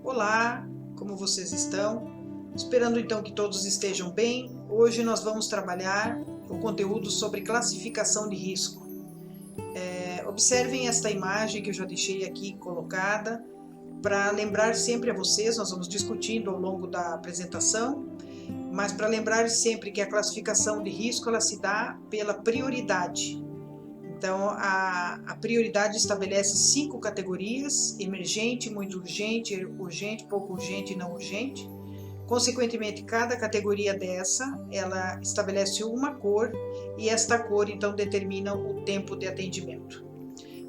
Olá, como vocês estão? Esperando então que todos estejam bem. Hoje nós vamos trabalhar o conteúdo sobre classificação de risco. Observem esta imagem que eu já deixei aqui colocada para lembrar sempre a vocês, nós vamos discutindo ao longo da apresentação, mas para lembrar sempre que a classificação de risco ela se dá pela prioridade. Então, a prioridade estabelece 5 categorias: emergente, muito urgente, urgente, pouco urgente e não urgente. Consequentemente, cada categoria dessa, ela estabelece uma cor e esta cor, então, determina o tempo de atendimento.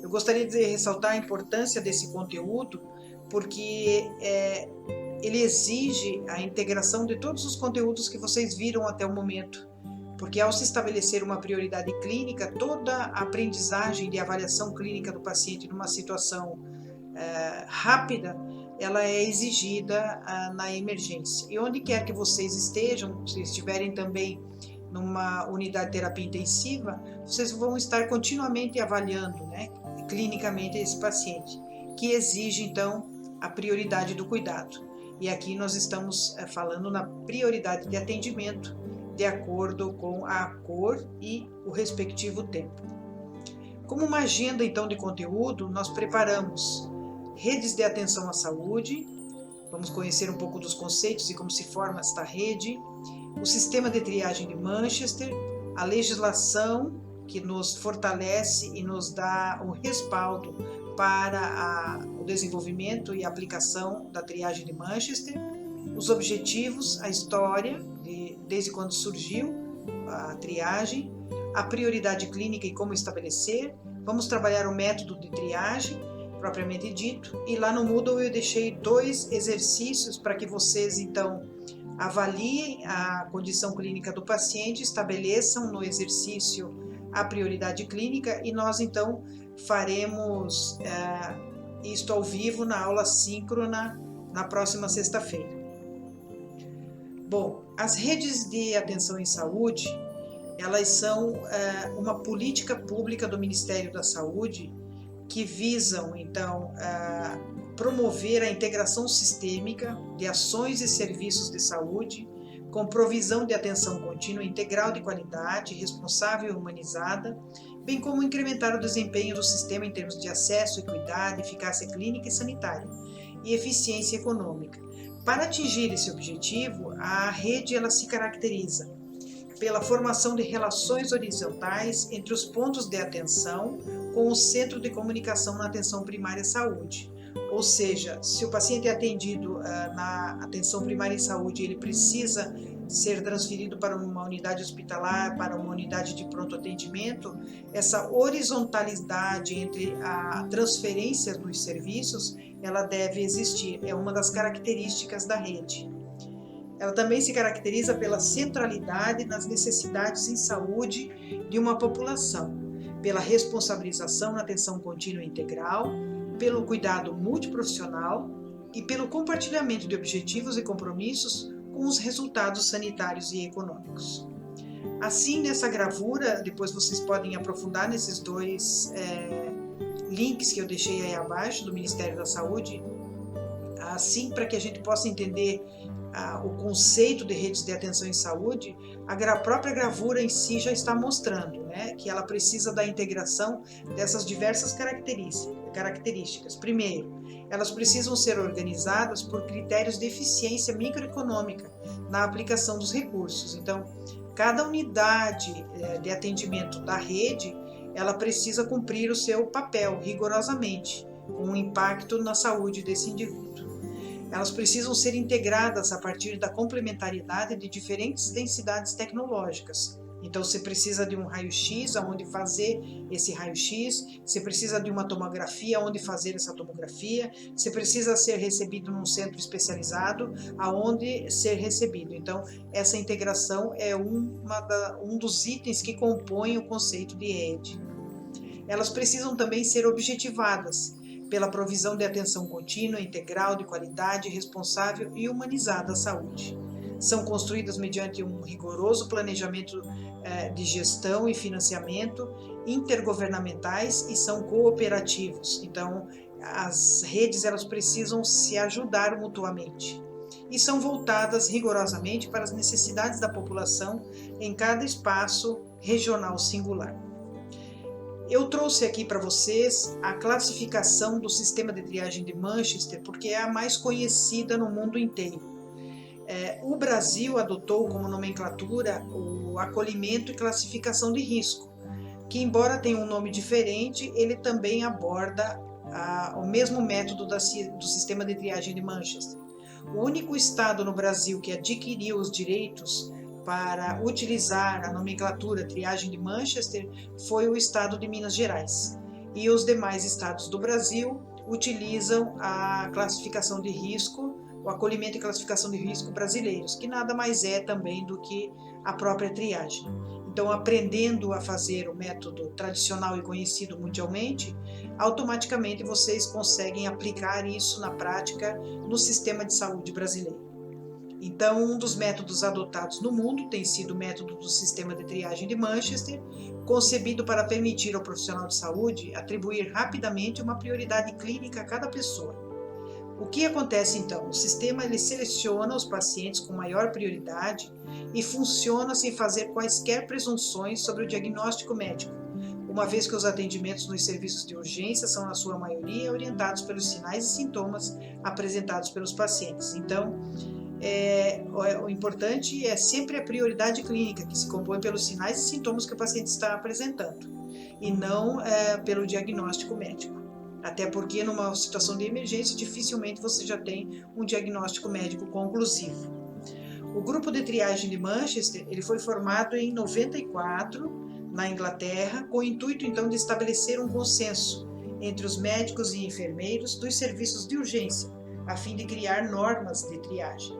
Eu gostaria de ressaltar a importância desse conteúdo, porque ele exige a integração de todos os conteúdos que vocês viram até o momento. Porque ao se estabelecer uma prioridade clínica, toda a aprendizagem de avaliação clínica do paciente numa situação rápida, ela é exigida na emergência. E onde quer que vocês estejam, se estiverem também numa unidade de terapia intensiva, vocês vão estar continuamente avaliando, né, clinicamente esse paciente, que exige então a prioridade do cuidado. E aqui nós estamos falando na prioridade de atendimento, de acordo com a cor e o respectivo tempo. Como uma agenda então de conteúdo, nós preparamos redes de atenção à saúde, vamos conhecer um pouco dos conceitos e como se forma esta rede, o sistema de triagem de Manchester, a legislação que nos fortalece e nos dá um respaldo para o desenvolvimento e aplicação da triagem de Manchester, os objetivos, a história, desde quando surgiu a triagem, a prioridade clínica e como estabelecer. Vamos trabalhar o método de triagem, propriamente dito, e lá no Moodle eu deixei 2 exercícios para que vocês, então, avaliem a condição clínica do paciente, estabeleçam no exercício a prioridade clínica e nós, então, faremos isto ao vivo na aula síncrona na próxima sexta-feira. Bom, as redes de atenção em saúde, elas são uma política pública do Ministério da Saúde que visam, então, promover a integração sistêmica de ações e serviços de saúde com provisão de atenção contínua integral de qualidade, responsável e humanizada, bem como incrementar o desempenho do sistema em termos de acesso, equidade, eficácia clínica e sanitária e eficiência econômica. Para atingir esse objetivo, a rede ela se caracteriza pela formação de relações horizontais entre os pontos de atenção com o centro de comunicação na atenção primária à saúde. Ou seja, se o paciente é atendido na atenção primária em saúde, ele precisa ser transferido para uma unidade hospitalar, para uma unidade de pronto atendimento, essa horizontalidade entre a transferência dos serviços, ela deve existir, é uma das características da rede. Ela também se caracteriza pela centralidade nas necessidades em saúde de uma população, pela responsabilização na atenção contínua e integral, pelo cuidado multiprofissional e pelo compartilhamento de objetivos e compromissos com os resultados sanitários e econômicos. Assim, nessa gravura, depois vocês podem aprofundar nesses 2 links que eu deixei aí abaixo do Ministério da Saúde, assim para que a gente possa entender o conceito de redes de atenção em saúde, a própria gravura em si já está mostrando, né, que ela precisa da integração dessas diversas características. Primeiro, elas precisam ser organizadas por critérios de eficiência microeconômica na aplicação dos recursos. Então, cada unidade de atendimento da rede, ela precisa cumprir o seu papel rigorosamente, com um impacto na saúde desse indivíduo. Elas precisam ser integradas a partir da complementariedade de diferentes densidades tecnológicas. Então, você precisa de um raio-x, aonde fazer esse raio-x, você precisa de uma tomografia, aonde fazer essa tomografia, você precisa ser recebido num centro especializado, aonde ser recebido. Então, essa integração é um dos itens que compõem o conceito de rede. Elas precisam também ser objetivadas pela provisão de atenção contínua, integral, de qualidade, responsável e humanizada à saúde. São construídas mediante um rigoroso planejamento de gestão e financiamento intergovernamentais e são cooperativos. Então, as redes elas precisam se ajudar mutuamente e são voltadas rigorosamente para as necessidades da população em cada espaço regional singular. Eu trouxe aqui para vocês a classificação do sistema de triagem de Manchester, porque é a mais conhecida no mundo inteiro. O Brasil adotou como nomenclatura o acolhimento e classificação de risco, que embora tenha um nome diferente, ele também aborda o mesmo método do sistema de triagem de Manchester. O único estado no Brasil que adquiriu os direitos para utilizar a nomenclatura triagem de Manchester foi o estado de Minas Gerais. E os demais estados do Brasil utilizam a classificação de risco, o acolhimento e classificação de risco brasileiros, que nada mais é também do que a própria triagem. Então, aprendendo a fazer o método tradicional e conhecido mundialmente, automaticamente vocês conseguem aplicar isso na prática no sistema de saúde brasileiro. Então, um dos métodos adotados no mundo tem sido o método do sistema de triagem de Manchester, concebido para permitir ao profissional de saúde atribuir rapidamente uma prioridade clínica a cada pessoa. O que acontece então? O sistema ele seleciona os pacientes com maior prioridade e funciona sem fazer quaisquer presunções sobre o diagnóstico médico, uma vez que os atendimentos nos serviços de urgência são, na sua maioria, orientados pelos sinais e sintomas apresentados pelos pacientes. Então, o importante é sempre a prioridade clínica, que se compõe pelos sinais e sintomas que o paciente está apresentando, e não pelo diagnóstico médico. Até porque numa situação de emergência, dificilmente você já tem um diagnóstico médico conclusivo. O grupo de triagem de Manchester ele foi formado em 94, na Inglaterra, com o intuito então de estabelecer um consenso entre os médicos e enfermeiros dos serviços de urgência, a fim de criar normas de triagem.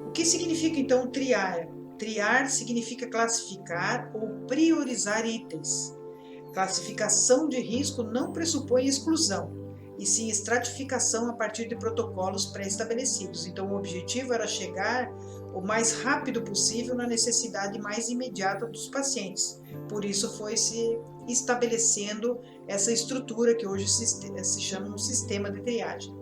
O que significa então triar? Triar significa classificar ou priorizar itens. Classificação de risco não pressupõe exclusão, e sim estratificação a partir de protocolos pré-estabelecidos. Então, o objetivo era chegar o mais rápido possível na necessidade mais imediata dos pacientes. Por isso foi se estabelecendo essa estrutura que hoje se chama um sistema de triagem.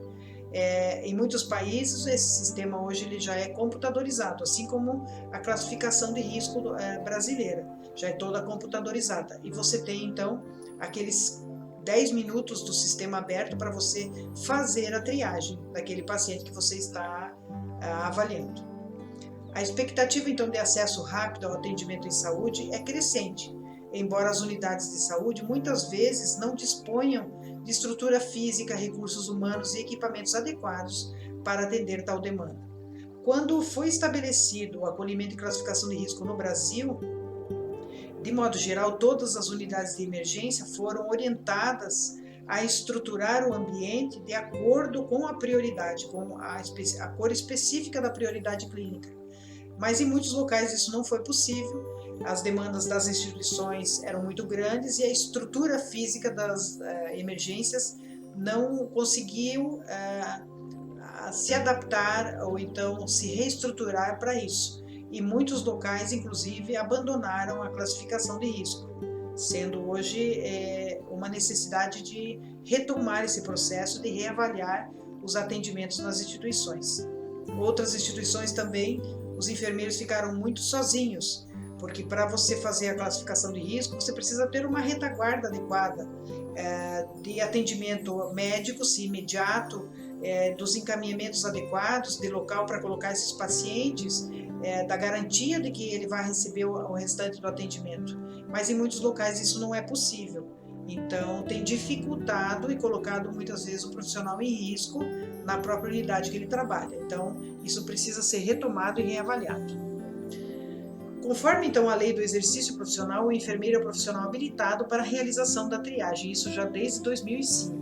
Em muitos países, esse sistema hoje ele já é computadorizado, assim como a classificação de risco brasileira, já é toda computadorizada. E você tem, então, aqueles 10 minutos do sistema aberto para você fazer a triagem daquele paciente que você está avaliando. A expectativa, então, de acesso rápido ao atendimento em saúde é crescente, embora as unidades de saúde muitas vezes não disponham de estrutura física, recursos humanos e equipamentos adequados para atender tal demanda. Quando foi estabelecido o acolhimento e classificação de risco no Brasil, de modo geral, todas as unidades de emergência foram orientadas a estruturar o ambiente de acordo com a prioridade, com a cor específica da prioridade clínica. Mas em muitos locais isso não foi possível, as demandas das instituições eram muito grandes e a estrutura física das emergências não conseguiu se adaptar ou então se reestruturar para isso. E muitos locais, inclusive, abandonaram a classificação de risco, sendo hoje uma necessidade de retomar esse processo, de reavaliar os atendimentos nas instituições. Outras instituições também, os enfermeiros ficaram muito sozinhos, porque para você fazer a classificação de risco, você precisa ter uma retaguarda adequada de atendimento médico, se imediato, dos encaminhamentos adequados, de local para colocar esses pacientes, da garantia de que ele vai receber o restante do atendimento. Mas em muitos locais isso não é possível. Então, tem dificultado e colocado muitas vezes o profissional em risco na própria unidade que ele trabalha. Então, isso precisa ser retomado e reavaliado. Conforme, então, a lei do exercício profissional, o enfermeiro é o profissional habilitado para a realização da triagem, isso já desde 2005.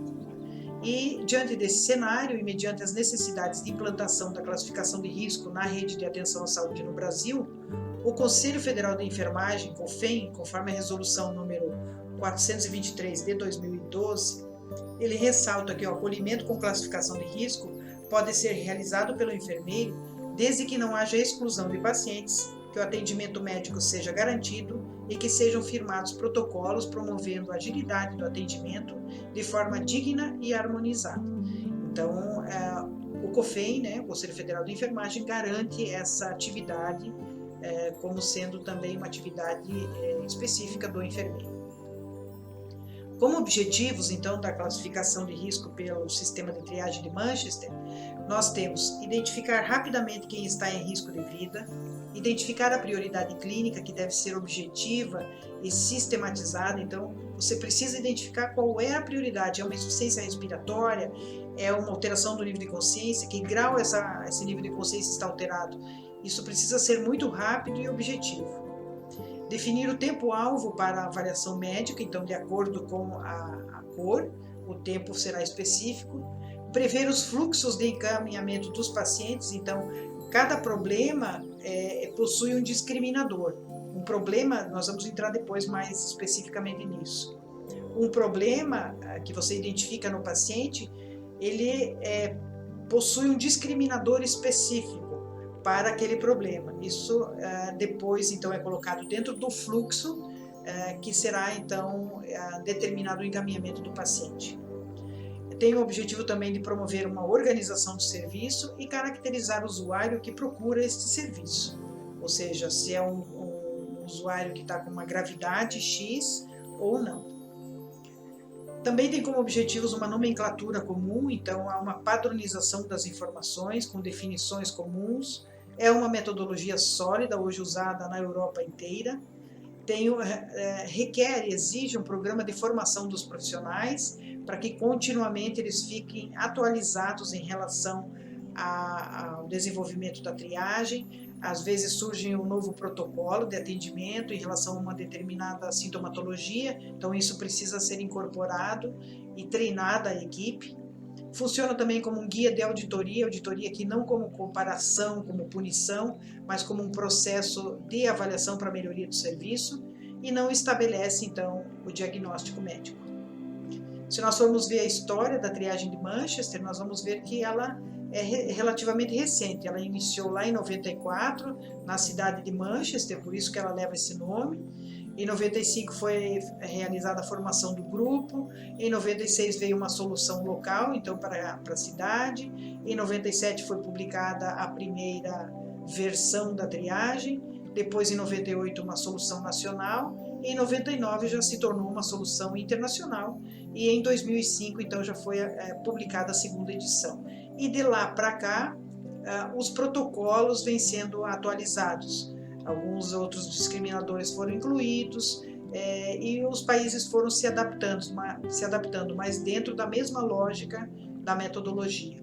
E, diante desse cenário e mediante as necessidades de implantação da classificação de risco na rede de atenção à saúde no Brasil, o Conselho Federal de Enfermagem, CONFEN, conforme a resolução número 423 de 2012, ele ressalta que o acolhimento com classificação de risco pode ser realizado pelo enfermeiro desde que não haja exclusão de pacientes, que o atendimento médico seja garantido e que sejam firmados protocolos promovendo a agilidade do atendimento de forma digna e harmonizada. Então, o COFEN, né, o Conselho Federal de Enfermagem, garante essa atividade como sendo também uma atividade específica do enfermeiro. Como objetivos, então, da classificação de risco pelo sistema de triagem de Manchester, nós temos identificar rapidamente quem está em risco de vida, identificar a prioridade clínica, que deve ser objetiva e sistematizada. Então, você precisa identificar qual é a prioridade. É uma insuficiência respiratória? É uma alteração do nível de consciência? Que grau esse nível de consciência está alterado? Isso precisa ser muito rápido e objetivo. Definir o tempo-alvo para a avaliação médica, então, de acordo com a cor, o tempo será específico. Prever os fluxos de encaminhamento dos pacientes, então, cada problema possui um discriminador. Um problema, nós vamos entrar depois mais especificamente nisso. Um problema que você identifica no paciente, ele possui um discriminador específico para aquele problema. Isso depois, então, é colocado dentro do fluxo que será, então, determinado o encaminhamento do paciente. Tem o objetivo também de promover uma organização do serviço e caracterizar o usuário que procura este serviço. Ou seja, se é um usuário que está com uma gravidade X ou não. Também tem como objetivos uma nomenclatura comum, então há uma padronização das informações com definições comuns. É uma metodologia sólida, hoje usada na Europa inteira. Requer e exige um programa de formação dos profissionais para que continuamente eles fiquem atualizados em relação ao desenvolvimento da triagem. Às vezes surge um novo protocolo de atendimento em relação a uma determinada sintomatologia, então isso precisa ser incorporado e treinada a equipe. Funciona também como um guia de auditoria que não como comparação, como punição, mas como um processo de avaliação para melhoria do serviço, e não estabelece, então, o diagnóstico médico. Se nós formos ver a história da triagem de Manchester, nós vamos ver que ela é relativamente recente. Ela iniciou lá em 94, na cidade de Manchester, por isso que ela leva esse nome. Em 95 foi realizada a formação do grupo, em 96 veio uma solução local, então para a cidade, em 97 foi publicada a primeira versão da triagem, depois em 98 uma solução nacional, em 99 já se tornou uma solução internacional e em 2005 então já foi publicada a segunda edição. E de lá para cá os protocolos vêm sendo atualizados. Alguns outros discriminadores foram incluídos e os países foram se adaptando, mas dentro da mesma lógica da metodologia.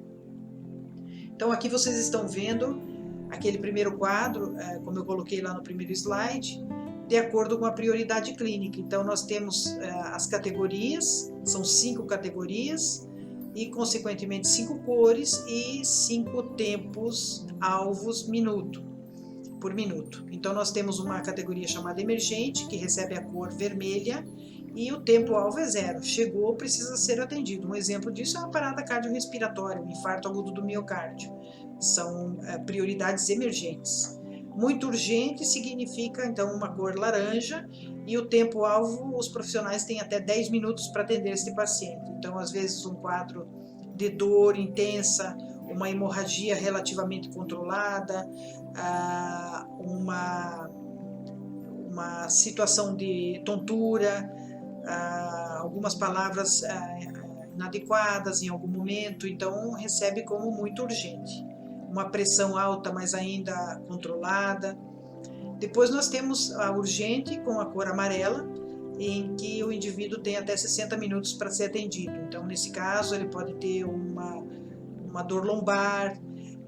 Então aqui vocês estão vendo aquele primeiro quadro, como eu coloquei lá no primeiro slide, de acordo com a prioridade clínica. Então nós temos as categorias, são 5 categorias e consequentemente 5 cores e 5 tempos alvos por minuto. Então nós temos uma categoria chamada emergente, que recebe a cor vermelha, e o tempo-alvo é 0. Chegou, precisa ser atendido. Um exemplo disso é uma parada cardiorrespiratória, um infarto agudo do miocárdio. São prioridades emergentes. Muito urgente significa, então, uma cor laranja, e o tempo-alvo, os profissionais têm até 10 minutos para atender este paciente. Então, às vezes, um quadro de dor intensa, uma hemorragia relativamente controlada, uma situação de tontura, algumas palavras inadequadas em algum momento, então recebe como muito urgente. Uma pressão alta, mas ainda controlada. Depois nós temos a urgente com a cor amarela, em que o indivíduo tem até 60 minutos para ser atendido. Então, nesse caso, ele pode ter uma dor lombar,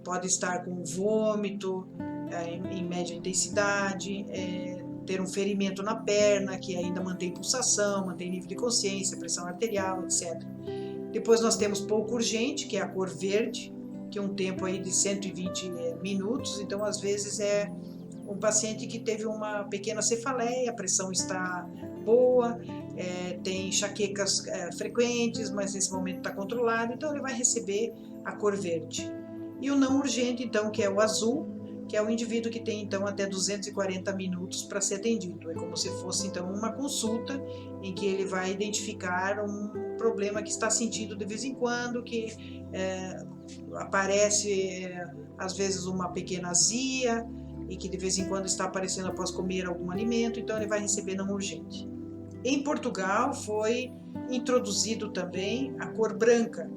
pode estar com vômito em média intensidade, ter um ferimento na perna que ainda mantém pulsação, mantém nível de consciência, pressão arterial, etc. Depois nós temos pouco urgente, que é a cor verde, que é um tempo aí de 120 minutos, então às vezes é um paciente que teve uma pequena cefaleia, a pressão está boa, tem enxaquecas frequentes, mas nesse momento está controlado, então ele vai receber a cor verde. E o não urgente, então, que é o azul, que é o indivíduo que tem então até 240 minutos para ser atendido. É como se fosse então uma consulta em que ele vai identificar um problema que está sentindo de vez em quando, que aparece às vezes uma pequena azia e que de vez em quando está aparecendo após comer algum alimento, então ele vai receber não urgente. Em Portugal foi introduzido também a cor branca,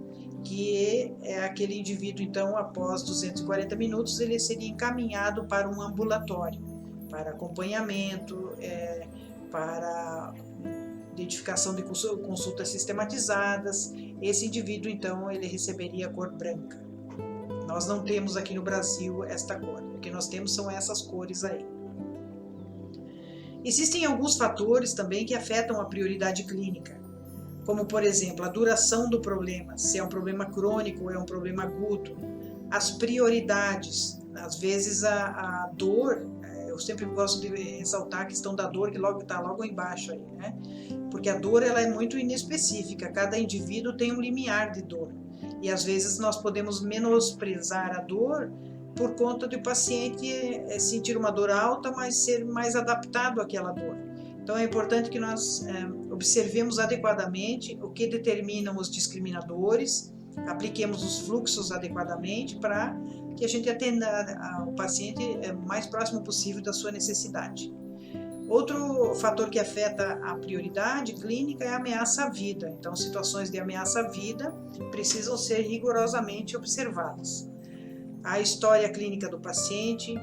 que é aquele indivíduo, então, após 240 minutos, ele seria encaminhado para um ambulatório, para acompanhamento, para identificação de consultas sistematizadas. Esse indivíduo, então, ele receberia a cor branca. Nós não temos aqui no Brasil esta cor, o que nós temos são essas cores aí. Existem alguns fatores também que afetam a prioridade clínica, como, por exemplo, a duração do problema, se é um problema crônico ou é um problema agudo, as prioridades, às vezes a dor, eu sempre gosto de ressaltar a questão da dor, que está logo embaixo aí, né? Porque a dor ela é muito inespecífica, cada indivíduo tem um limiar de dor, e às vezes nós podemos menosprezar a dor por conta do paciente sentir uma dor alta, mas ser mais adaptado àquela dor. Então é importante que nós observemos adequadamente o que determinam os discriminadores, apliquemos os fluxos adequadamente para que a gente atenda o paciente o mais próximo possível da sua necessidade. Outro fator que afeta a prioridade clínica é a ameaça à vida. Então, situações de ameaça à vida precisam ser rigorosamente observadas. A história clínica do paciente,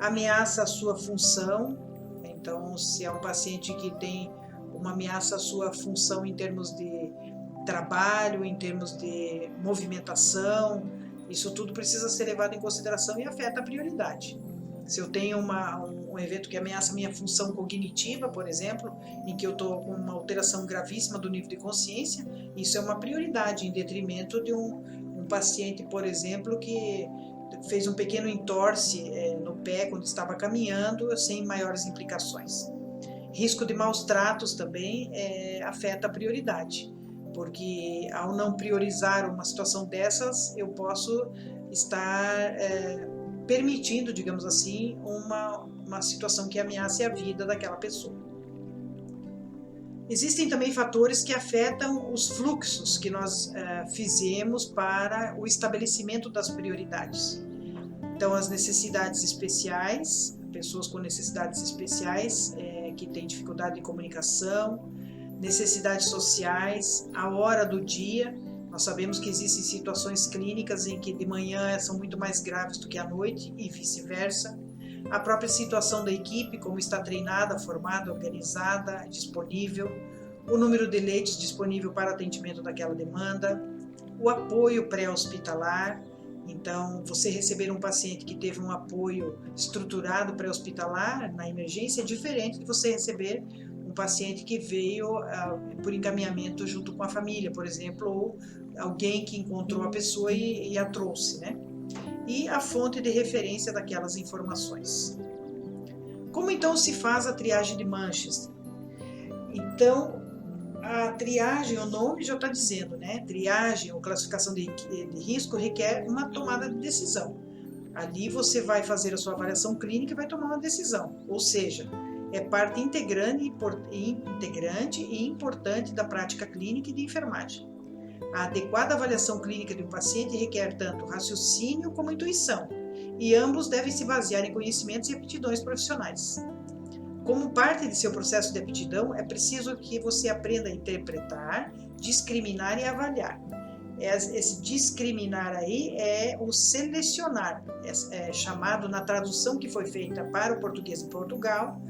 ameaça à sua função. Então, se é um paciente que tem uma ameaça à sua função em termos de trabalho, em termos de movimentação, isso tudo precisa ser levado em consideração e afeta a prioridade. Se eu tenho um evento que ameaça a minha função cognitiva, por exemplo, em que eu estou com uma alteração gravíssima do nível de consciência, isso é uma prioridade, em detrimento de um paciente, por exemplo, que fez um pequeno entorse no pé quando estava caminhando, sem maiores implicações. Risco de maus tratos também afeta a prioridade, porque ao não priorizar uma situação dessas, eu posso estar permitindo, digamos assim, uma situação que ameace a vida daquela pessoa. Existem também fatores que afetam os fluxos que nós fizemos para o estabelecimento das prioridades. Então, as necessidades especiais, pessoas com necessidades especiais que têm dificuldade de comunicação, necessidades sociais, a hora do dia. Nós sabemos que existem situações clínicas em que de manhã são muito mais graves do que à noite e vice-versa. A própria situação da equipe, como está treinada, formada, organizada, disponível, o número de leitos disponível para atendimento daquela demanda, o apoio pré-hospitalar. Então, você receber um paciente que teve um apoio estruturado pré-hospitalar na emergência é diferente de você receber um paciente que veio por encaminhamento junto com a família, por exemplo, ou alguém que encontrou a pessoa e a trouxe, né? E a fonte de referência daquelas informações. Como então se faz a triagem de Manchester? Então, a triagem, o nome já está dizendo, né? Triagem ou classificação de risco requer uma tomada de decisão. Ali você vai fazer a sua avaliação clínica e vai tomar uma decisão, ou seja, é parte integrante e importante da prática clínica e de enfermagem. A adequada avaliação clínica de um paciente requer tanto raciocínio como intuição, e ambos devem se basear em conhecimentos e aptidões profissionais. Como parte de seu processo de aptidão, é preciso que você aprenda a interpretar, discriminar e avaliar. Esse discriminar aí é o selecionar, chamado na tradução que foi feita para o português de Portugal,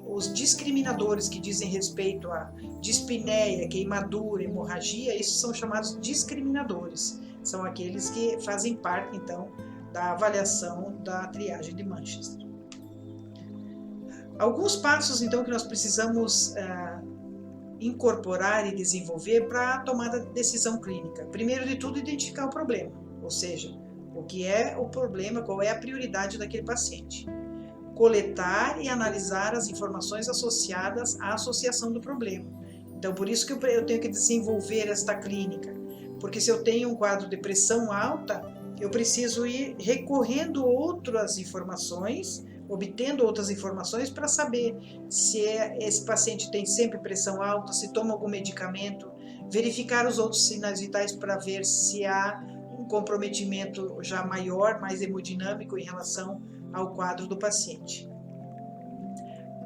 os discriminadores que dizem respeito a dispneia, queimadura, hemorragia, esses são chamados discriminadores. São aqueles que fazem parte, então, da avaliação da triagem de Manchester. Alguns passos, então, que nós precisamos incorporar e desenvolver para a tomada de decisão clínica. Primeiro de tudo, identificar o problema, ou seja, o que é o problema, qual é a prioridade daquele paciente. Coletar e analisar as informações associadas à associação do problema. Então, por isso que eu tenho que desenvolver esta clínica, porque se eu tenho um quadro de pressão alta, eu preciso ir recorrendo outras informações, obtendo outras informações para saber se esse paciente tem sempre pressão alta, se toma algum medicamento, verificar os outros sinais vitais para ver se há um comprometimento já maior, mais hemodinâmico em relação ao quadro do paciente.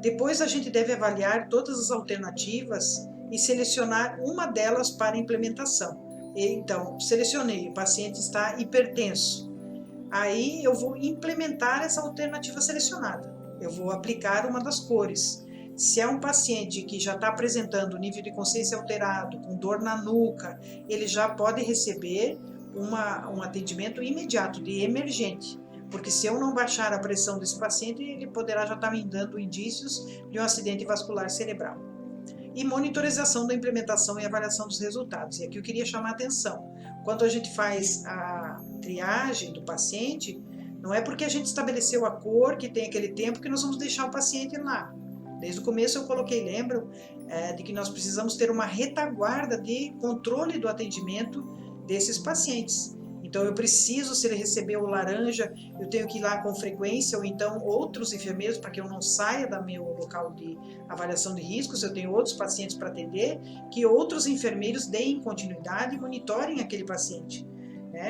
Depois a gente deve avaliar todas as alternativas e selecionar uma delas para implementação. Então, selecionei, o paciente está hipertenso. Aí eu vou implementar essa alternativa selecionada. Eu vou aplicar uma das cores. Se é um paciente que já está apresentando nível de consciência alterado, com dor na nuca, ele já pode receber um atendimento imediato, de emergente. Porque se eu não baixar a pressão desse paciente, ele poderá já estar me dando indícios de um acidente vascular cerebral. E monitorização da implementação e avaliação dos resultados. E aqui eu queria chamar a atenção. Quando a gente faz a triagem do paciente, não é porque a gente estabeleceu a cor, que tem aquele tempo, que nós vamos deixar o paciente lá. Desde o começo eu coloquei, lembram, de que nós precisamos ter uma retaguarda de controle do atendimento desses pacientes. Então eu preciso, se ele recebeu o laranja, eu tenho que ir lá com frequência, ou então outros enfermeiros, para que eu não saia do meu local de avaliação de riscos, eu tenho outros pacientes para atender, que outros enfermeiros deem continuidade e monitorem aquele paciente.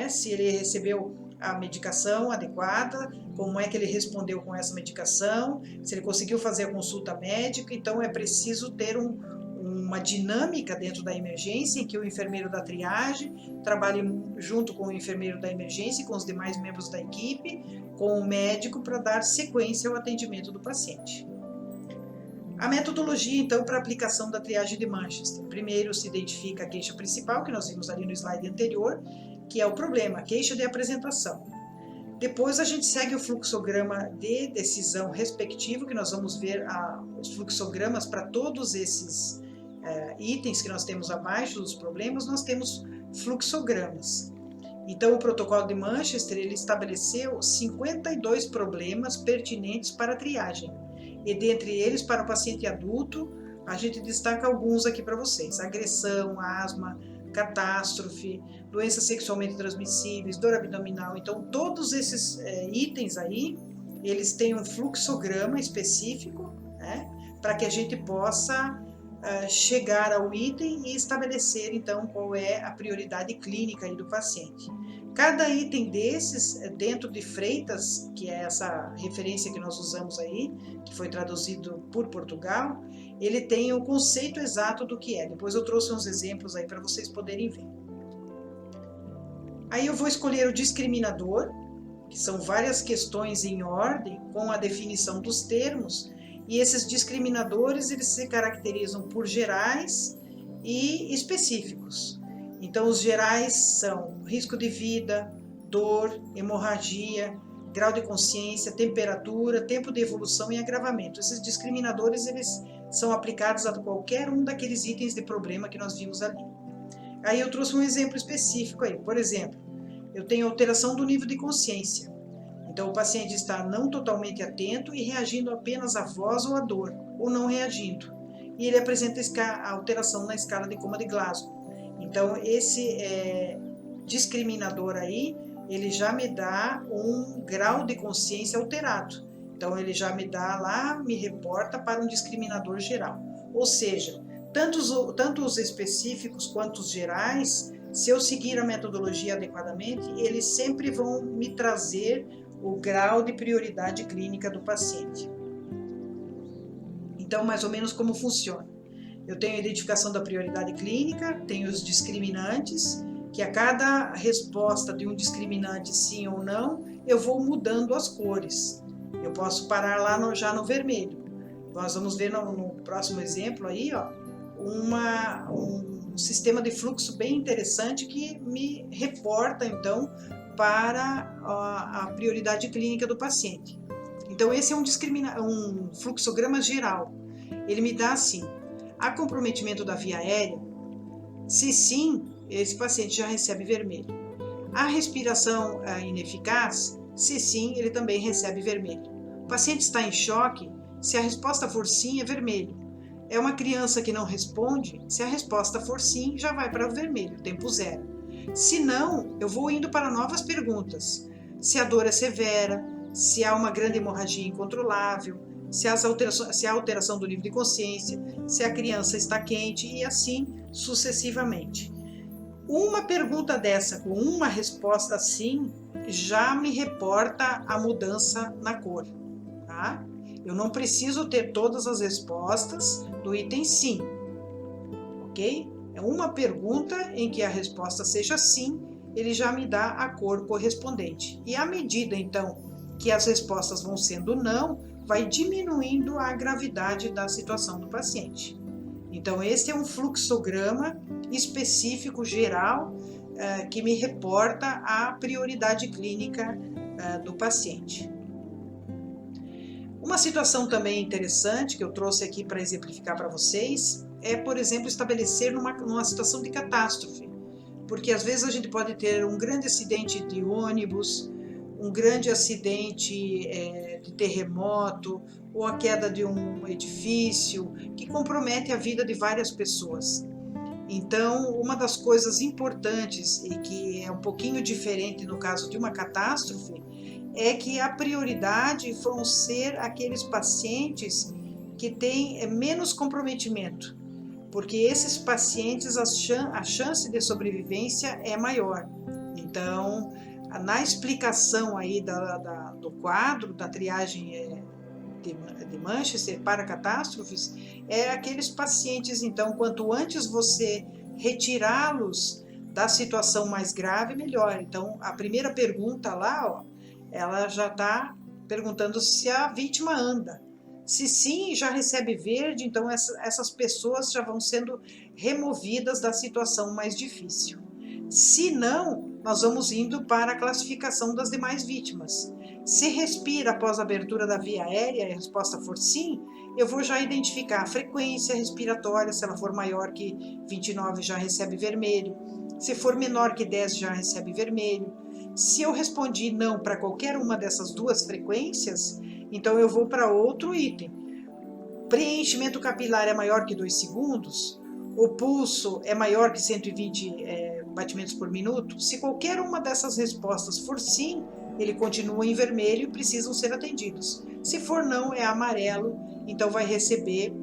Se ele recebeu a medicação adequada, como é que ele respondeu com essa medicação, se ele conseguiu fazer a consulta médica. Então é preciso ter uma dinâmica dentro da emergência, em que o enfermeiro da triagem trabalhe junto com o enfermeiro da emergência e com os demais membros da equipe, com o médico, para dar sequência ao atendimento do paciente. A metodologia, então, para a aplicação da triagem de Manchester. Primeiro se identifica a queixa principal, que nós vimos ali no slide anterior, que é o problema, a queixa de apresentação. Depois a gente segue o fluxograma de decisão respectivo, que nós vamos ver os fluxogramas para todos esses itens que nós temos abaixo dos problemas, nós temos fluxogramas. Então, o protocolo de Manchester, ele estabeleceu 52 problemas pertinentes para a triagem. E dentre eles, para o paciente adulto, a gente destaca alguns aqui para vocês: agressão, asma, catástrofe, doenças sexualmente transmissíveis, dor abdominal. Então, todos esses itens aí, eles têm um fluxograma específico, para que a gente possa chegar ao item e estabelecer, então, qual é a prioridade clínica aí do paciente. Cada item desses, dentro de Freitas, que é essa referência que nós usamos aí, que foi traduzido por Portugal, ele tem o conceito exato do que é. Depois eu trouxe uns exemplos aí para vocês poderem ver. Aí eu vou escolher o discriminador, que são várias questões em ordem, com a definição dos termos, e esses discriminadores, eles se caracterizam por gerais e específicos. Então, os gerais são risco de vida, dor, hemorragia, grau de consciência, temperatura, tempo de evolução e agravamento. Esses discriminadores, eles são aplicados a qualquer um daqueles itens de problema que nós vimos ali. Aí eu trouxe um exemplo específico aí. Por exemplo, eu tenho alteração do nível de consciência. Então, o paciente está não totalmente atento e reagindo apenas à voz ou à dor, ou não reagindo. E ele apresenta a alteração na escala de coma de Glasgow. Então, esse discriminador aí, ele já me dá um grau de consciência alterado. Então, ele já me dá lá, me reporta para um discriminador geral. Ou seja, tanto os específicos quanto os gerais, se eu seguir a metodologia adequadamente, eles sempre vão me trazer o grau de prioridade clínica do paciente. Então, mais ou menos como funciona. Eu tenho a identificação da prioridade clínica, tenho os discriminantes, que a cada resposta de um discriminante sim ou não, eu vou mudando as cores. Eu posso parar lá já no vermelho. Nós vamos ver no próximo exemplo aí, ó, um sistema de fluxo bem interessante que me reporta, então, para a prioridade clínica do paciente. Então, esse é um fluxograma geral. Ele me dá assim: há comprometimento da via aérea? Se sim, esse paciente já recebe vermelho. Há respiração ineficaz? Se sim, ele também recebe vermelho. O paciente está em choque? Se a resposta for sim, é vermelho. É uma criança que não responde? Se a resposta for sim, já vai para o vermelho, tempo zero. Se não, eu vou indo para novas perguntas. Se a dor é severa, se há uma grande hemorragia incontrolável, se há alteração do nível de consciência, se a criança está quente e assim sucessivamente. Uma pergunta dessa com uma resposta sim já me reporta a mudança na cor, tá? Eu não preciso ter todas as respostas do item sim, ok? É uma pergunta em que a resposta seja sim, ele já me dá a cor correspondente. E à medida, então, que as respostas vão sendo não, vai diminuindo a gravidade da situação do paciente. Então, esse é um fluxograma específico, geral, que me reporta a prioridade clínica do paciente. Uma situação também interessante que eu trouxe aqui para exemplificar para vocês é, por exemplo, estabelecer numa situação de catástrofe, porque às vezes a gente pode ter um grande acidente de ônibus, um grande acidente de terremoto ou a queda de um edifício que compromete a vida de várias pessoas. Então, uma das coisas importantes e que é um pouquinho diferente no caso de uma catástrofe é que a prioridade vão ser aqueles pacientes que têm menos comprometimento, porque esses pacientes a chance de sobrevivência é maior. Então, na explicação aí do quadro da triagem de Manchester para catástrofes, é aqueles pacientes, então, quanto antes você retirá-los da situação mais grave, melhor. Então, a primeira pergunta lá, ó, ela já está perguntando se a vítima anda. Se sim, já recebe verde, então essas pessoas já vão sendo removidas da situação mais difícil. Se não, nós vamos indo para a classificação das demais vítimas. Se respira após a abertura da via aérea e a resposta for sim, eu vou já identificar a frequência respiratória, se ela for maior que 29 já recebe vermelho, se for menor que 10 já recebe vermelho. Se eu respondi não para qualquer uma dessas duas frequências, então eu vou para outro item. Preenchimento capilar é maior que 2 segundos? O pulso é maior que 120 batimentos por minuto? Se qualquer uma dessas respostas for sim, ele continua em vermelho e precisam ser atendidos. Se for não, é amarelo, então vai receber,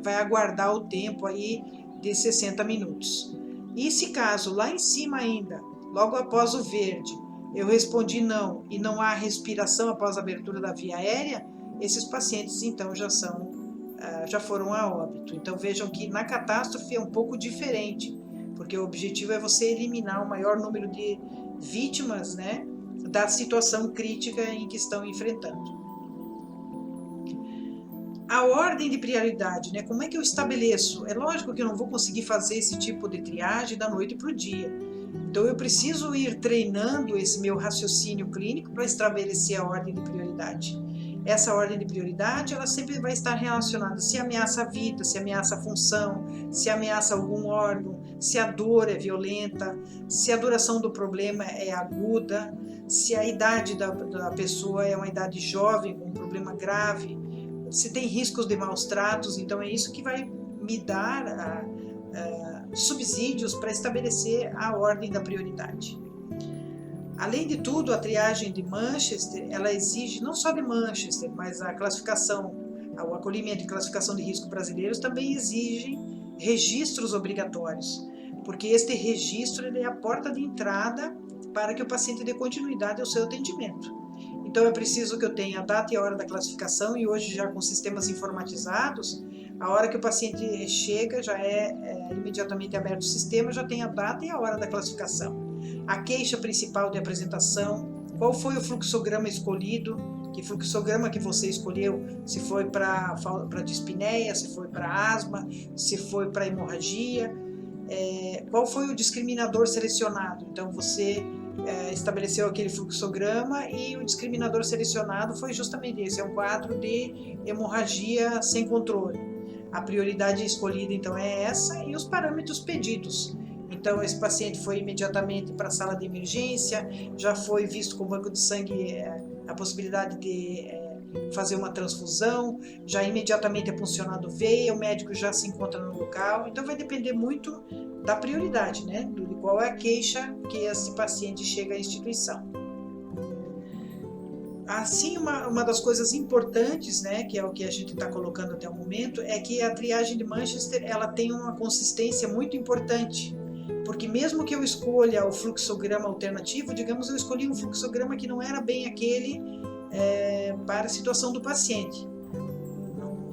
vai aguardar o tempo aí de 60 minutos. E se caso lá em cima ainda, logo após o verde, eu respondi não e não há respiração após a abertura da via aérea, esses pacientes então já foram a óbito. Então vejam que na catástrofe é um pouco diferente, porque o objetivo é você eliminar o maior número de vítimas, né, da situação crítica em que estão enfrentando. A ordem de prioridade, né? Como é que eu estabeleço? É lógico que eu não vou conseguir fazer esse tipo de triagem da noite para o dia. Então eu preciso ir treinando esse meu raciocínio clínico para estabelecer a ordem de prioridade. Essa ordem de prioridade, ela sempre vai estar relacionada se ameaça a vida, se ameaça a função, se ameaça algum órgão, se a dor é violenta, se a duração do problema é aguda, se a idade da pessoa é uma idade jovem com um problema grave, se tem riscos de maus tratos. Então é isso que vai me dar subsídios para estabelecer a ordem da prioridade. Além de tudo, a triagem de Manchester, ela exige não só de Manchester, mas a classificação, o acolhimento e classificação de risco brasileiros também exigem registros obrigatórios, porque este registro ele é a porta de entrada para que o paciente dê continuidade ao seu atendimento. Então é preciso que eu tenha a data e a hora da classificação, e hoje já com sistemas informatizados, a hora que o paciente chega já é imediatamente aberto o sistema, já tem a data e a hora da classificação. A queixa principal de apresentação, qual foi o fluxograma escolhido, que fluxograma que você escolheu, se foi para dispneia, se foi para asma, se foi para hemorragia, qual foi o discriminador selecionado. Então você estabeleceu aquele fluxograma e o discriminador selecionado foi justamente esse, é um quadro de hemorragia sem controle. A prioridade escolhida então é essa e os parâmetros pedidos. Então esse paciente foi imediatamente para a sala de emergência, já foi visto com o banco de sangue a possibilidade de fazer uma transfusão, já imediatamente é puncionado veia, o médico já se encontra no local. Então vai depender muito da prioridade, né? De qual é a queixa que esse paciente chega à instituição. Assim, uma das coisas importantes, né, que é o que a gente está colocando até o momento, é que a triagem de Manchester ela tem uma consistência muito importante, porque mesmo que eu escolha o fluxograma alternativo, digamos, eu escolhi um fluxograma que não era bem aquele para a situação do paciente,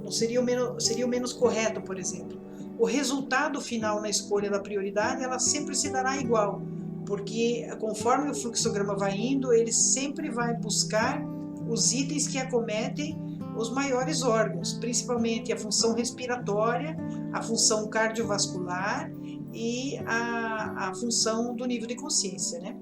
não seria o menos correto, por exemplo. O resultado final na escolha da prioridade, ela sempre se dará igual, porque conforme o fluxograma vai indo, ele sempre vai buscar os itens que acometem os maiores órgãos, principalmente a função respiratória, a função cardiovascular e a função do nível de consciência, né?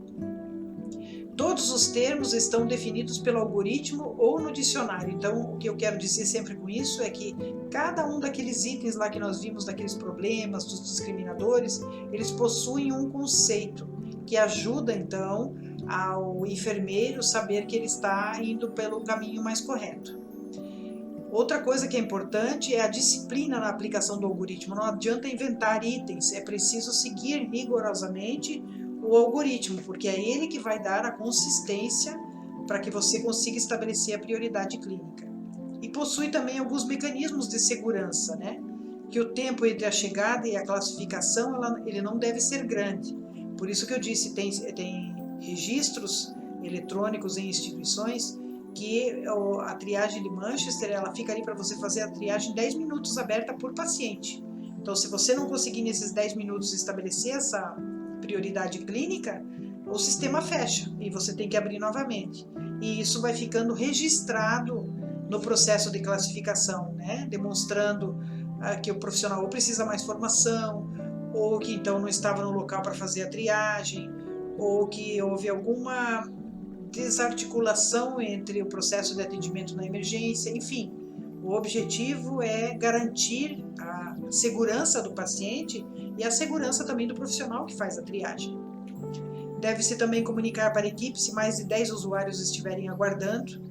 Todos os termos estão definidos pelo algoritmo ou no dicionário. Então, o que eu quero dizer sempre com isso é que cada um daqueles itens lá que nós vimos, daqueles problemas, dos discriminadores, eles possuem um conceito que ajuda, então, ao enfermeiro saber que ele está indo pelo caminho mais correto. Outra coisa que é importante é a disciplina na aplicação do algoritmo. Não adianta inventar itens, é preciso seguir rigorosamente o algoritmo, porque é ele que vai dar a consistência para que você consiga estabelecer a prioridade clínica. E possui também alguns mecanismos de segurança, né? Que o tempo entre a chegada e a classificação ele não deve ser grande. Por isso que eu disse, tem registros eletrônicos em instituições que a triagem de Manchester, ela fica ali para você fazer a triagem 10 minutos aberta por paciente. Então, se você não conseguir nesses 10 minutos estabelecer essa prioridade clínica, o sistema fecha e você tem que abrir novamente. E isso vai ficando registrado no processo de classificação, né? Demonstrando que o profissional ou precisa mais formação, ou que então não estava no local para fazer a triagem, ou que houve alguma desarticulação entre o processo de atendimento na emergência, enfim. O objetivo é garantir a segurança do paciente e a segurança também do profissional que faz a triagem. Deve-se também comunicar para a equipe se mais de 10 usuários estiverem aguardando,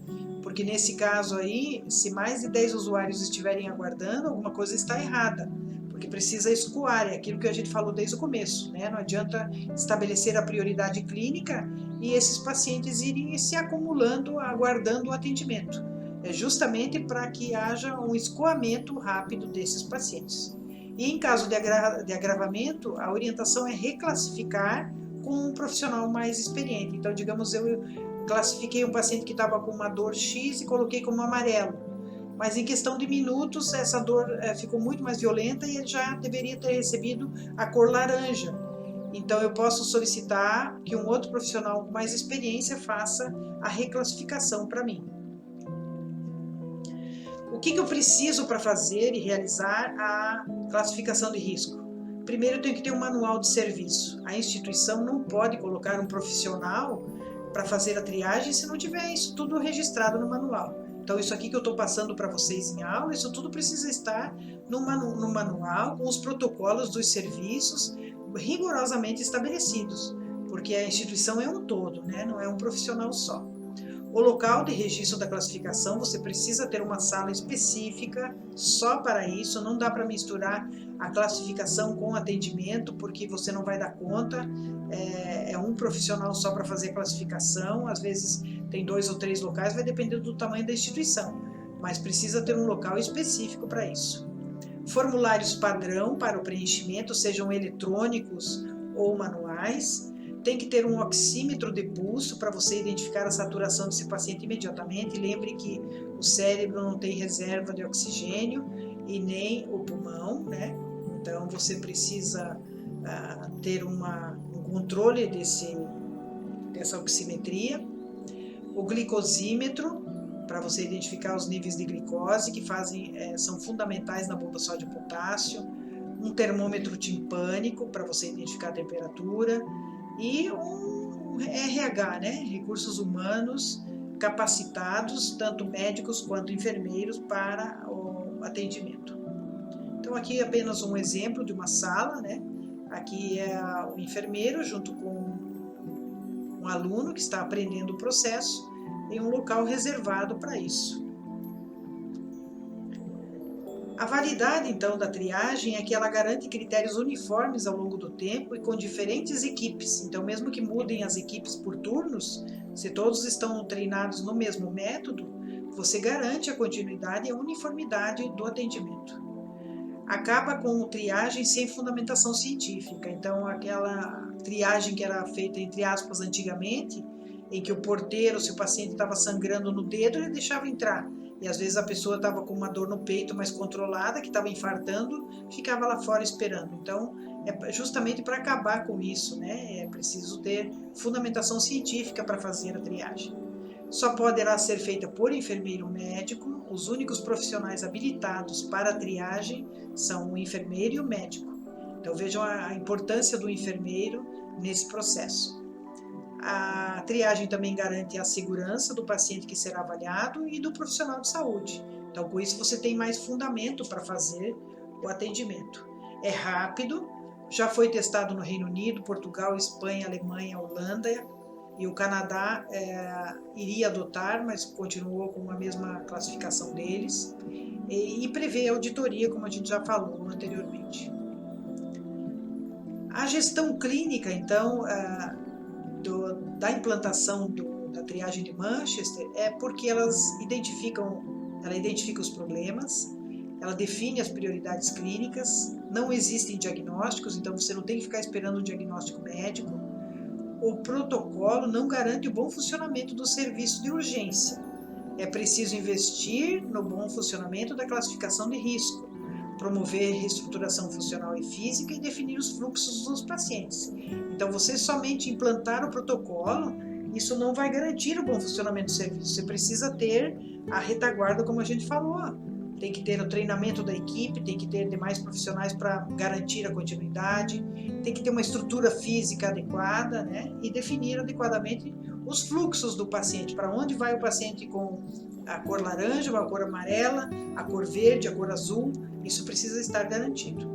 porque nesse caso aí, se mais de 10 usuários estiverem aguardando, alguma coisa está errada, porque precisa escoar, é aquilo que a gente falou desde o começo, né? Não adianta estabelecer a prioridade clínica e esses pacientes irem se acumulando, aguardando o atendimento. É justamente para que haja um escoamento rápido desses pacientes. E em caso de agravamento, a orientação é reclassificar com um profissional mais experiente. Então, digamos, eu classifiquei um paciente que estava com uma dor X e coloquei como amarelo. Mas em questão de minutos, essa dor ficou muito mais violenta e ele já deveria ter recebido a cor laranja. Então, eu posso solicitar que um outro profissional com mais experiência faça a reclassificação para mim. O que eu preciso para fazer e realizar a classificação de risco? Primeiro, eu tenho que ter um manual de serviço. A instituição não pode colocar um profissional para fazer a triagem se não tiver isso tudo registrado no manual. Então, isso aqui que eu estou passando para vocês em aula, isso tudo precisa estar no manual, com os protocolos dos serviços rigorosamente estabelecidos, porque a instituição é um todo, né? Não é um profissional só. O local de registro da classificação, você precisa ter uma sala específica só para isso, não dá para misturar a classificação com o atendimento, porque você não vai dar conta, é um profissional só para fazer a classificação, às vezes tem 2 ou 3 locais, vai depender do tamanho da instituição, mas precisa ter um local específico para isso. Formulários padrão para o preenchimento, sejam eletrônicos ou manuais. Tem que ter um oxímetro de pulso para você identificar a saturação desse paciente imediatamente. Lembre que o cérebro não tem reserva de oxigênio e nem o pulmão, né? Então você precisa ter um controle dessa oximetria. O glicosímetro, para você identificar os níveis de glicose que são fundamentais na bomba sódio-potássio. Um termômetro timpânico para você identificar a temperatura. E um RH, né? Recursos humanos capacitados, tanto médicos quanto enfermeiros, para o atendimento. Então, aqui é apenas um exemplo de uma sala, né? Aqui é o enfermeiro junto com um aluno que está aprendendo o processo em um local reservado para isso. A validade, então, da triagem é que ela garante critérios uniformes ao longo do tempo e com diferentes equipes. Então, mesmo que mudem as equipes por turnos, se todos estão treinados no mesmo método, você garante a continuidade e a uniformidade do atendimento. Acaba com triagem sem fundamentação científica. Então, aquela triagem que era feita, entre aspas, antigamente, em que o porteiro, se o paciente estava sangrando no dedo, ele deixava entrar. E às vezes a pessoa estava com uma dor no peito mais controlada, que estava infartando, ficava lá fora esperando. Então, é justamente para acabar com isso, né? É preciso ter fundamentação científica para fazer a triagem. Só poderá ser feita por enfermeiro médico. Os únicos profissionais habilitados para a triagem são o enfermeiro e o médico. Então vejam a importância do enfermeiro nesse processo. A triagem também garante a segurança do paciente que será avaliado e do profissional de saúde. Então, com isso, você tem mais fundamento para fazer o atendimento. É rápido, já foi testado no Reino Unido, Portugal, Espanha, Alemanha, Holanda, e o Canadá iria adotar, mas continuou com a mesma classificação deles, e prevê auditoria, como a gente já falou anteriormente. A gestão clínica, então, da implantação da triagem de Manchester é porque ela identifica os problemas, ela define as prioridades clínicas, não existem diagnósticos, então você não tem que ficar esperando um diagnóstico médico. O protocolo não garante o bom funcionamento do serviço de urgência. É preciso investir no bom funcionamento da classificação de risco, promover reestruturação funcional e física e definir os fluxos dos pacientes. Então, você somente implantar o protocolo, isso não vai garantir o bom funcionamento do serviço. Você precisa ter a retaguarda, como a gente falou. Tem que ter o treinamento da equipe, tem que ter demais profissionais para garantir a continuidade, tem que ter uma estrutura física adequada, né? E definir adequadamente os fluxos do paciente, para onde vai o paciente com a cor laranja, a cor amarela, a cor verde, a cor azul, isso precisa estar garantido.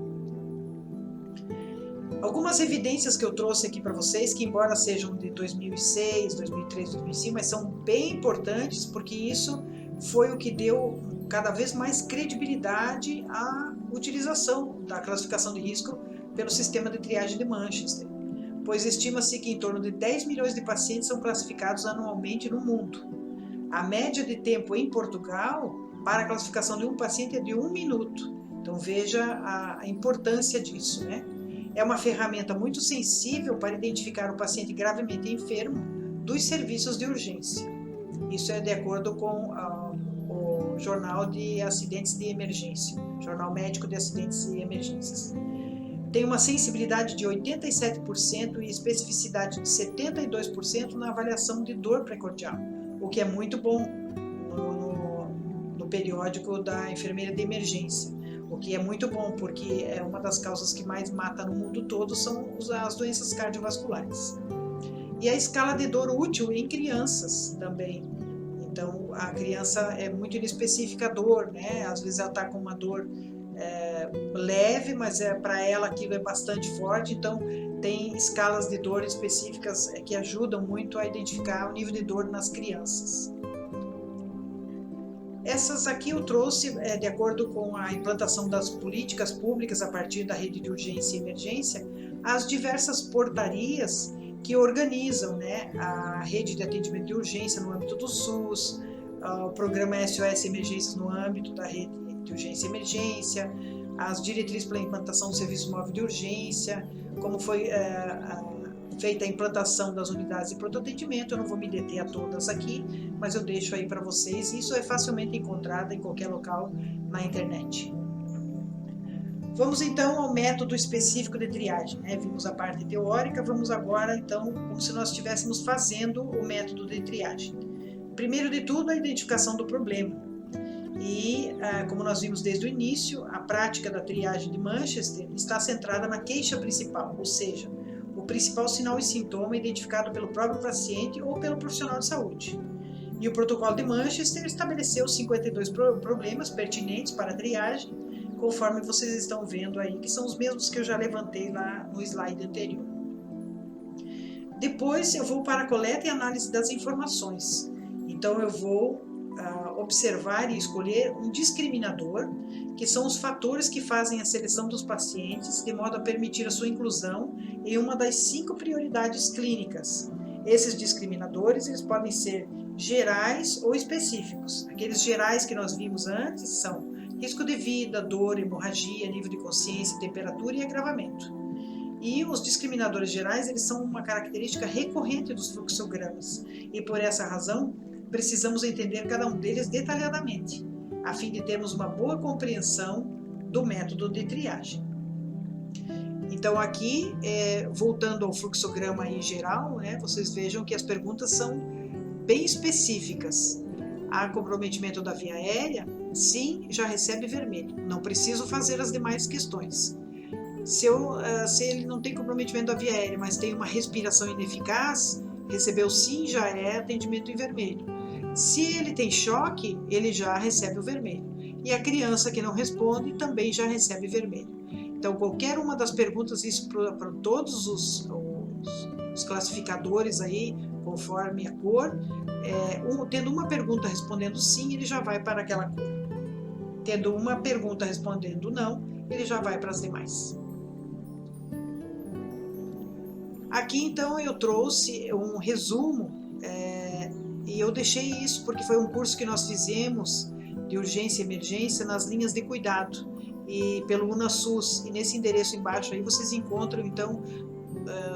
Algumas evidências que eu trouxe aqui para vocês, que embora sejam de 2006, 2003, 2005, mas são bem importantes, porque isso foi o que deu cada vez mais credibilidade à utilização da classificação de risco pelo sistema de triagem de Manchester, pois estima-se que em torno de 10 milhões de pacientes são classificados anualmente no mundo. A média de tempo em Portugal para a classificação de um paciente é de 1 minuto. Então veja a importância disso, né? É uma ferramenta muito sensível para identificar o paciente gravemente enfermo dos serviços de urgência. Isso é de acordo com o Jornal de Acidentes de Emergência, Jornal Médico de Acidentes e Emergências. Tem uma sensibilidade de 87% e especificidade de 72% na avaliação de dor precordial, o que é muito bom no periódico da enfermeira de emergência, o que é muito bom porque é uma das causas que mais mata no mundo todo são as doenças cardiovasculares. E a escala de dor útil em crianças também. Então, a criança é muito inespecífica a dor, né? Às vezes ela está com uma dor leve, mas para ela aquilo é bastante forte, então tem escalas de dor específicas que ajudam muito a identificar o nível de dor nas crianças. Essas aqui eu trouxe de acordo com a implantação das políticas públicas a partir da rede de urgência e emergência, as diversas portarias que organizam, né, a rede de atendimento de urgência no âmbito do SUS, o programa SOS Emergências no âmbito da rede de urgência e emergência, as diretrizes para a implantação do serviço móvel de urgência, como foi feita a implantação das unidades de pronto atendimento. Eu não vou me deter a todas aqui, mas eu deixo aí para vocês. Isso é facilmente encontrado em qualquer local na internet. Vamos então ao método específico de triagem, né? Vimos a parte teórica, vamos agora então como se nós estivéssemos fazendo o método de triagem. Primeiro de tudo, a identificação do problema. E, como nós vimos desde o início, a prática da triagem de Manchester está centrada na queixa principal, ou seja, o principal sinal e sintoma identificado pelo próprio paciente ou pelo profissional de saúde. E o protocolo de Manchester estabeleceu 52 problemas pertinentes para a triagem, conforme vocês estão vendo aí, que são os mesmos que eu já levantei lá no slide anterior. Depois eu vou para a coleta e análise das informações. Então eu vou observar e escolher um discriminador, que são os fatores que fazem a seleção dos pacientes, de modo a permitir a sua inclusão em uma das 5 prioridades clínicas. Esses discriminadores, eles podem ser gerais ou específicos. Aqueles gerais que nós vimos antes são risco de vida, dor, hemorragia, nível de consciência, temperatura e agravamento. E os discriminadores gerais, eles são uma característica recorrente dos fluxogramas, e por essa razão precisamos entender cada um deles detalhadamente, a fim de termos uma boa compreensão do método de triagem. Então aqui, voltando ao fluxograma em geral, vocês vejam que as perguntas são bem específicas. Há comprometimento da via aérea? Sim, já recebe vermelho. Não preciso fazer as demais questões. Se ele não tem comprometimento da via aérea, mas tem uma respiração ineficaz, recebeu sim, já é atendimento em vermelho. Se ele tem choque, ele já recebe o vermelho. E a criança que não responde também já recebe vermelho. Então, qualquer uma das perguntas, isso para todos os classificadores aí, conforme a cor, tendo uma pergunta respondendo sim, ele já vai para aquela cor. Tendo uma pergunta respondendo não, ele já vai para as demais. Aqui, então, eu trouxe um resumo, e eu deixei isso porque foi um curso que nós fizemos de urgência e emergência nas linhas de cuidado, e pelo UNASUS, e nesse endereço embaixo aí vocês encontram, então,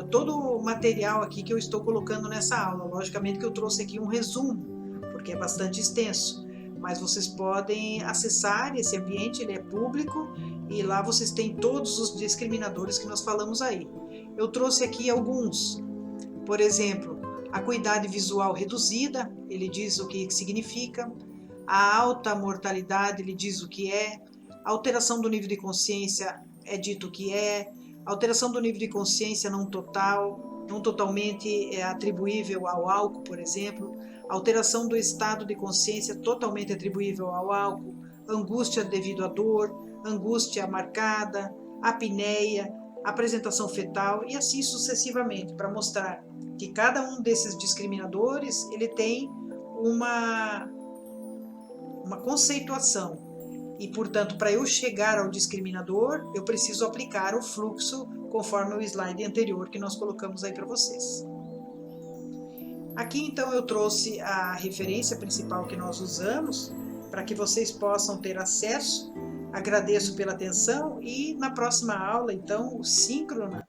todo o material aqui que eu estou colocando nessa aula. Logicamente que eu trouxe aqui um resumo, porque é bastante extenso, mas vocês podem acessar esse ambiente, ele é público, e lá vocês têm todos os discriminadores que nós falamos aí. Eu trouxe aqui alguns, por exemplo, a acuidade visual reduzida, ele diz o que significa, a alta mortalidade, ele diz o que é, a alteração do nível de consciência é dito o que é, a alteração do nível de consciência não totalmente é atribuível ao álcool, por exemplo, a alteração do estado de consciência totalmente atribuível ao álcool, angústia devido à dor, angústia marcada, apneia, apresentação fetal e assim sucessivamente, para mostrar que cada um desses discriminadores ele tem uma conceituação e, portanto, para eu chegar ao discriminador, eu preciso aplicar o fluxo conforme o slide anterior que nós colocamos aí para vocês. Aqui, então, eu trouxe a referência principal que nós usamos para que vocês possam ter acesso. Agradeço pela atenção e na próxima aula, então, o síncrona,